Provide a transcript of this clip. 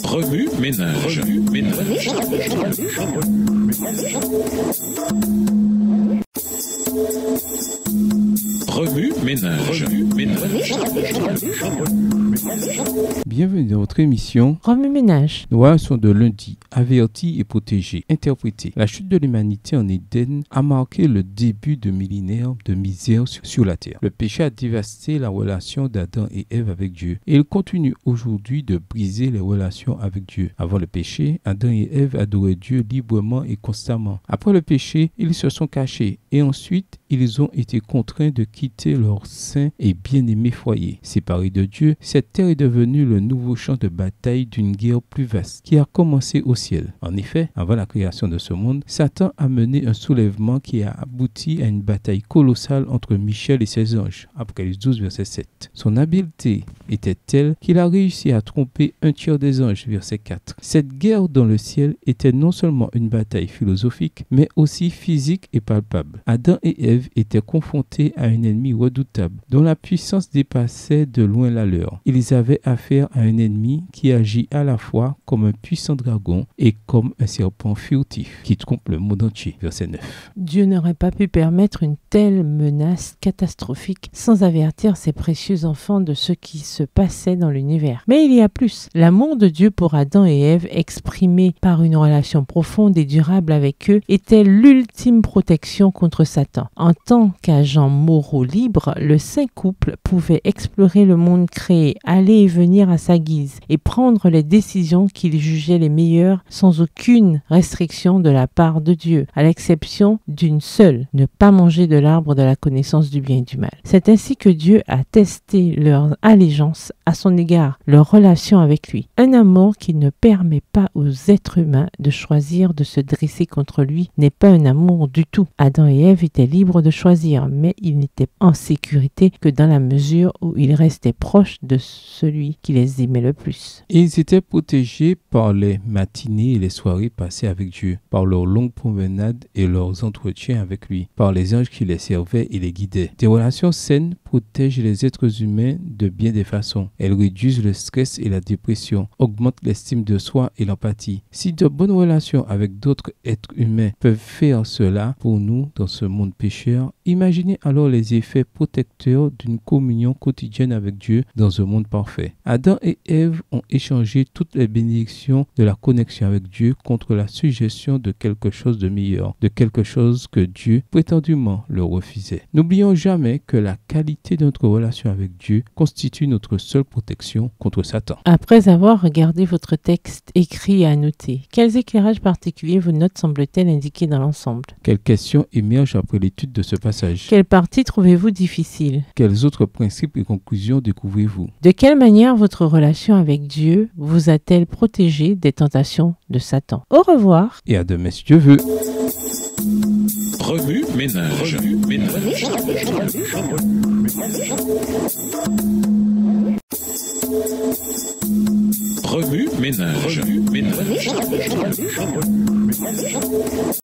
Remue ménage. Remue ménage. Bienvenue dans votre émission Remue ménage. Nos relations de lundi, avertis et protégés, interprétés. La chute de l'humanité en Éden a marqué le début de millénaires de misère sur la terre. Le péché a dévasté la relation d'Adam et Ève avec Dieu et il continue aujourd'hui de briser les relations avec Dieu. Avant le péché, Adam et Ève adoraient Dieu librement et constamment. Après le péché, ils se sont cachés et ensuite ils ont été contraints de quitter leur saint et bien-aimé foyer. Séparés de Dieu, cette terre est devenue le nouveau champ de bataille d'une guerre plus vaste qui a commencé au ciel. En effet, avant la création de ce monde, Satan a mené un soulèvement qui a abouti à une bataille colossale entre Michel et ses anges. Apocalypse 12, verset 7. Son habileté était telle qu'il a réussi à tromper un tiers des anges, verset 4. Cette guerre dans le ciel était non seulement une bataille philosophique, mais aussi physique et palpable. Adam et Ève étaient confrontés à un ennemi redoutable, dont la puissance dépassait de loin la leur. Ils avaient affaire à un ennemi qui agit à la fois comme un puissant dragon et comme un serpent furtif qui trompe le monde entier. Verset 9. Dieu n'aurait pas pu permettre une telle menace catastrophique sans avertir ses précieux enfants de ce qui se passait dans l'univers. Mais il y a plus. L'amour de Dieu pour Adam et Ève, exprimé par une relation profonde et durable avec eux, était l'ultime protection contre Satan. En tant qu'agent moraux libre, le saint couple pouvait explorer le monde créé, aller et venir à sa guise et prendre les décisions qu'il jugeait les meilleures sans aucune restriction de la part de Dieu, à l'exception d'une seule, ne pas manger de l'arbre de la connaissance du bien et du mal. C'est ainsi que Dieu a testé leur allégeance à son égard, leur relation avec lui. Un amour qui ne permet pas aux êtres humains de choisir de se dresser contre lui n'est pas un amour du tout. Adam et Ève étaient libres de choisir, mais ils n'étaient en sécurité que dans la mesure où ils restaient proches de celui qui les aimait le plus. Ils étaient protégés par les matinées et les soirées passées avec Dieu, par leurs longues promenades et leurs entretiens avec lui, par les anges qui les servaient et les guidaient. Des relations saines protègent les êtres humains de bien des façons. Elles réduisent le stress et la dépression, augmentent l'estime de soi et l'empathie. Si de bonnes relations avec d'autres êtres humains peuvent faire cela pour nous dans ce monde pécheur, imaginez alors les effets protecteurs d'une communion quotidienne avec Dieu dans un monde parfait. Adam et Ève ont échangé toutes les bénédictions de la connexion avec Dieu contre la suggestion de quelque chose de meilleur, de quelque chose que Dieu prétendument leur refusait. N'oublions jamais que la qualité de notre relation avec Dieu constitue notre seule protection contre Satan. Après avoir regardé votre texte écrit et annoté, quels éclairages particuliers vos notes semblent-elles indiquer dans l'ensemble? Quelles questions émergent après l'étude de ce passage? Quelle partie trouvez-vous difficile? Quels autres principes et conclusions découvrez-vous? De quelle manière votre relation avec Dieu vous a-t-elle protégé des tentations de Satan? Au revoir. Et à demain si Dieu veut. Remue ménage. Remue ménage.